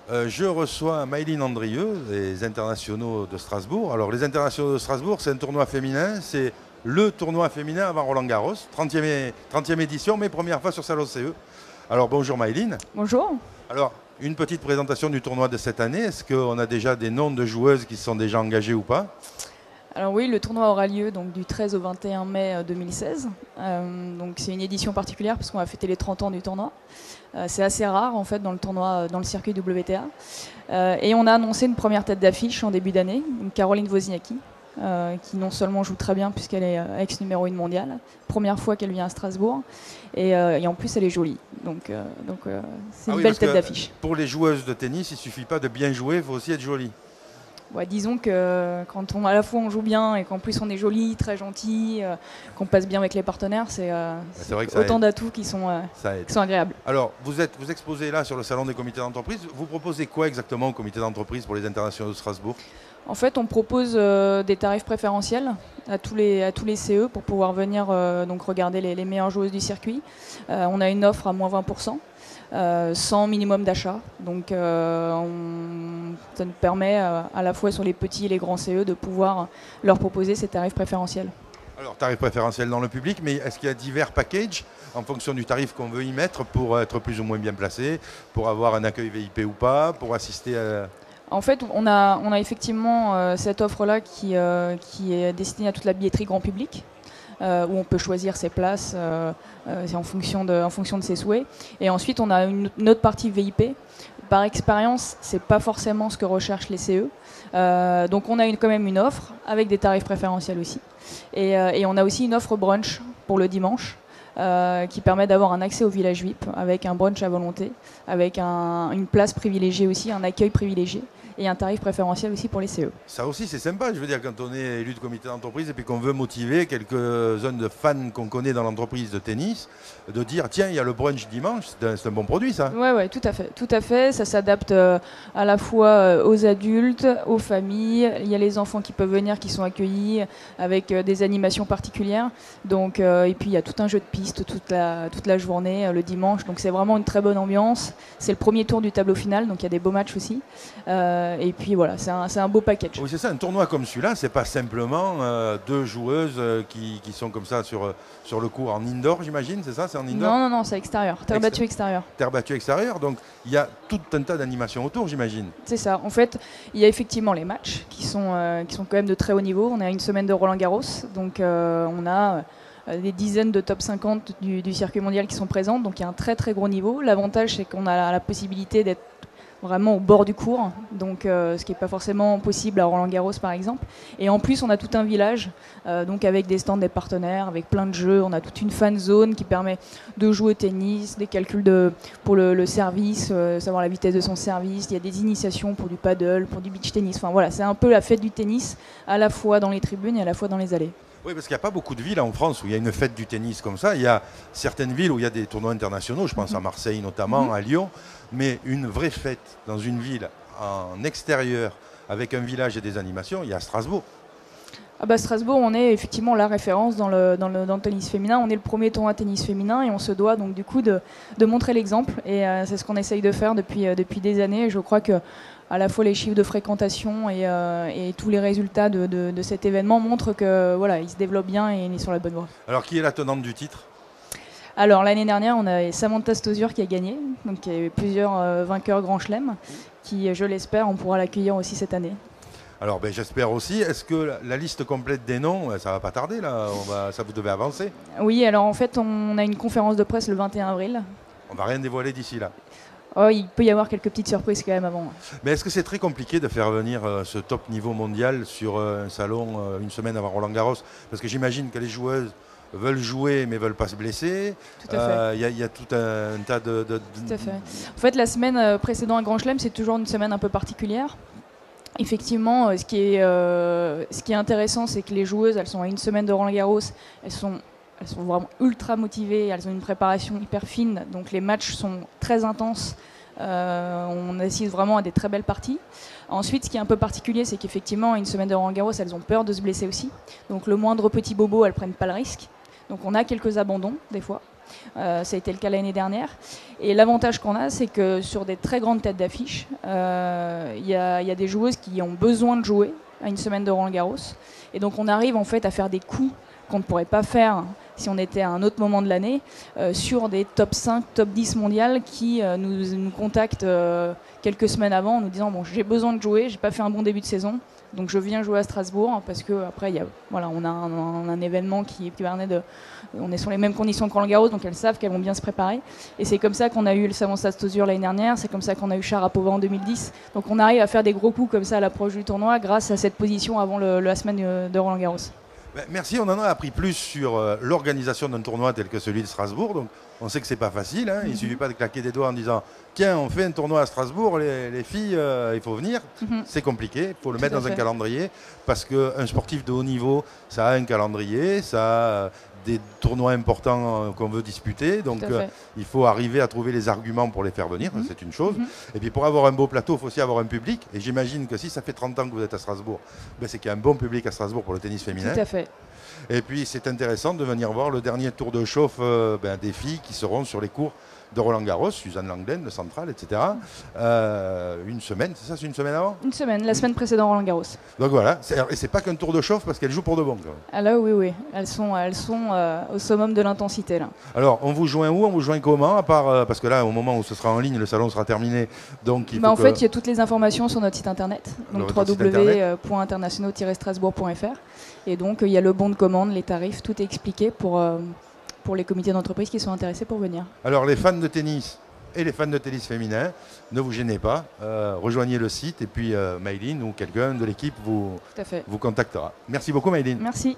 Je reçois Maëlyn Andrieux, les internationaux de Strasbourg. Alors, les internationaux de Strasbourg, c'est un tournoi féminin. C'est le tournoi féminin avant Roland-Garros. 30e édition, mais première fois sur Salon CE. Alors, bonjour Maëlyn. Bonjour. Alors, une petite présentation du tournoi de cette année. Est-ce qu'on a déjà des noms de joueuses qui sont déjà engagées ou pas? Alors oui, le tournoi aura lieu donc, du 13 au 21 mai 2016. Donc c'est une édition particulière parce qu'on va fêter les 30 ans du tournoi. C'est assez rare en fait dans le tournoi, dans le circuit WTA. Et on a annoncé une première tête d'affiche en début d'année, Caroline Wozniacki, qui non seulement joue très bien puisqu'elle est ex numéro 1 mondiale, première fois qu'elle vient à Strasbourg, et en plus elle est jolie. Donc c'est une belle tête d'affiche. Pour les joueuses de tennis, il ne suffit pas de bien jouer, il faut aussi être jolie. Ouais, disons que quand à la fois on joue bien et qu'en plus on est joli, très gentil, qu'on passe bien avec les partenaires, c'est autant d'atouts qui sont agréables. Alors, vous exposez là sur le salon des comités d'entreprise. Vous proposez quoi exactement au comité d'entreprise pour les internationaux de Strasbourg? En fait, on propose des tarifs préférentiels à tous les CE pour pouvoir venir donc regarder les meilleures joueuses du circuit. On a une offre à moins 20%. Sans minimum d'achat. Donc ça nous permet à la fois sur les petits et les grands CE de pouvoir leur proposer ces tarifs préférentiels. Alors tarifs préférentiels dans le public, mais est-ce qu'il y a divers packages en fonction du tarif qu'on veut y mettre pour être plus ou moins bien placé, pour avoir un accueil VIP ou pas, pour assister à... En fait, on a effectivement cette offre-là qui est destinée à toute la billetterie grand public. Où on peut choisir ses places en fonction de ses souhaits. Et ensuite, on a une autre partie VIP. Par expérience, ce n'est pas forcément ce que recherchent les CE. Donc on a quand même une offre avec des tarifs préférentiels aussi. Et on a aussi une offre brunch pour le dimanche qui permet d'avoir un accès au village VIP avec un brunch à volonté, avec une place privilégiée aussi, un accueil privilégié. Et un tarif préférentiel aussi pour les CE. Ça aussi, c'est sympa, je veux dire, quand on est élu de comité d'entreprise et puis qu'on veut motiver quelques zones de fans qu'on connaît dans l'entreprise de tennis, de dire, tiens, il y a le brunch dimanche, c'est un bon produit, ça. Oui, tout à fait. Ça s'adapte à la fois aux adultes, aux familles. Il y a les enfants qui peuvent venir, qui sont accueillis avec des animations particulières. Donc, et puis, il y a tout un jeu de piste toute la journée, le dimanche. Donc, c'est vraiment une très bonne ambiance. C'est le premier tour du tableau final, donc il y a des beaux matchs aussi. Et puis voilà, c'est un beau package. Oui, c'est ça, un tournoi comme celui-là, c'est pas simplement deux joueuses qui sont comme ça sur le court en indoor, j'imagine, c'est ça, c'est en indoor? Non, c'est extérieur, terre battue extérieure. Terre battue extérieure, donc il y a tout un tas d'animations autour, j'imagine. C'est ça, en fait, il y a effectivement les matchs qui sont quand même de très haut niveau. On a une semaine de Roland-Garros, donc on a des dizaines de top 50 du circuit mondial qui sont présentes, donc il y a un très très gros niveau. L'avantage, c'est qu'on a la possibilité d'être vraiment au bord du cours, donc ce qui n'est pas forcément possible à Roland-Garros par exemple. Et en plus, on a tout un village, donc avec des stands des partenaires, avec plein de jeux. On a toute une fan zone qui permet de jouer au tennis, des calculs pour le service, savoir la vitesse de son service. Il y a des initiations pour du paddle, pour du beach tennis. Enfin voilà, c'est un peu la fête du tennis, à la fois dans les tribunes et à la fois dans les allées. Oui, parce qu'il n'y a pas beaucoup de villes en France où il y a une fête du tennis comme ça. Il y a certaines villes où il y a des tournois internationaux, je pense à Marseille notamment, à Lyon, mais une vraie fête dans une ville en extérieur avec un village et des animations, il y a Strasbourg. Strasbourg, on est effectivement la référence dans le tennis féminin. On est le premier tournoi de tennis féminin et on se doit donc du coup de montrer l'exemple. Et c'est ce qu'on essaye de faire depuis des années. Je crois que à la fois les chiffres de fréquentation et tous les résultats de cet événement montrent que voilà, il se développe bien et il est sur la bonne voie. Alors qui est la tenante du titre? Alors l'année dernière, on a Samantha Stosur qui a gagné, donc il y a eu plusieurs vainqueurs Grand Chelem, qui, je l'espère, on pourra l'accueillir aussi cette année. Alors j'espère aussi. Est-ce que la liste complète des noms, ça va pas tarder là, ça vous devez avancer? Oui, alors en fait, on a une conférence de presse le 21 avril. On va rien dévoiler d'ici là. Oh, il peut y avoir quelques petites surprises quand même avant. Mais est-ce que c'est très compliqué de faire venir ce top niveau mondial sur un salon une semaine avant Roland-Garros? Parce que j'imagine que les joueuses veulent jouer mais veulent pas se blesser. Tout à fait. Il y a tout un tas de... Tout à fait. En fait, la semaine précédant un Grand Chelem, c'est toujours une semaine un peu particulière. Effectivement, ce qui est intéressant, c'est que les joueuses, elles sont à une semaine de Roland-Garros, elles sont vraiment ultra motivées, elles ont une préparation hyper fine, donc les matchs sont très intenses. On assiste vraiment à des très belles parties. Ensuite, ce qui est un peu particulier, c'est qu'effectivement, une semaine de Roland-Garros, elles ont peur de se blesser aussi. Donc le moindre petit bobo, elles prennent pas le risque. Donc on a quelques abandons des fois. Ça a été le cas l'année dernière. Et l'avantage qu'on a, c'est que sur des très grandes têtes d'affiche, il y a des joueuses qui ont besoin de jouer à une semaine de Roland-Garros. Et donc on arrive en fait à faire des coups qu'on ne pourrait pas faire si on était à un autre moment de l'année, sur des top 5, top 10 mondiales qui nous contactent quelques semaines avant en nous disant bon, j'ai besoin de jouer, j'ai pas fait un bon début de saison, donc je viens jouer à Strasbourg parce que après on a un événement qui permet on est sur les mêmes conditions que Roland-Garros, donc elles savent qu'elles vont bien se préparer. Et c'est comme ça qu'on a eu le Savon Stade Stosur l'année dernière, c'est comme ça qu'on a eu Sharapova en 2010. Donc on arrive à faire des gros coups comme ça à l'approche du tournoi grâce à cette position avant la semaine de Roland-Garros. Merci, on en a appris plus sur l'organisation d'un tournoi tel que celui de Strasbourg. Donc, on sait que c'est pas facile. Il ne suffit pas de claquer des doigts en disant tiens, on fait un tournoi à Strasbourg, les filles, il faut venir. C'est compliqué, il faut le mettre dans un calendrier parce qu'un sportif de haut niveau, ça a un calendrier, ça a des tournois importants qu'on veut disputer. Donc, il faut arriver à trouver les arguments pour les faire venir. C'est une chose. Et puis, pour avoir un beau plateau, il faut aussi avoir un public. Et j'imagine que si ça fait 30 ans que vous êtes à Strasbourg, c'est qu'il y a un bon public à Strasbourg pour le tennis féminin. Tout à fait. Et puis, c'est intéressant de venir voir le dernier tour de chauffe des filles qui seront sur les cours de Roland-Garros, Suzanne Langlaine, le Central, etc. Une semaine, c'est ça, c'est une semaine avant ? Une semaine, la semaine précédente Roland-Garros. Donc voilà, et c'est pas qu'un tour de chauffe parce qu'elles jouent pour de bon. Ah là, oui, elles sont au summum de l'intensité là. Alors, on vous joint où ? On vous joint comment ? À part parce que là, au moment où ce sera en ligne, le salon sera terminé. Donc, en fait, il y a toutes les informations sur notre site internet, donc www.internationaux-strasbourg.fr. Et donc, il y a le bon de commande, les tarifs, tout est expliqué pour les comités d'entreprise qui sont intéressés pour venir. Alors les fans de tennis et les fans de tennis féminin, ne vous gênez pas, rejoignez le site et puis Maïline ou quelqu'un de l'équipe vous contactera. Merci beaucoup Maïline. Merci.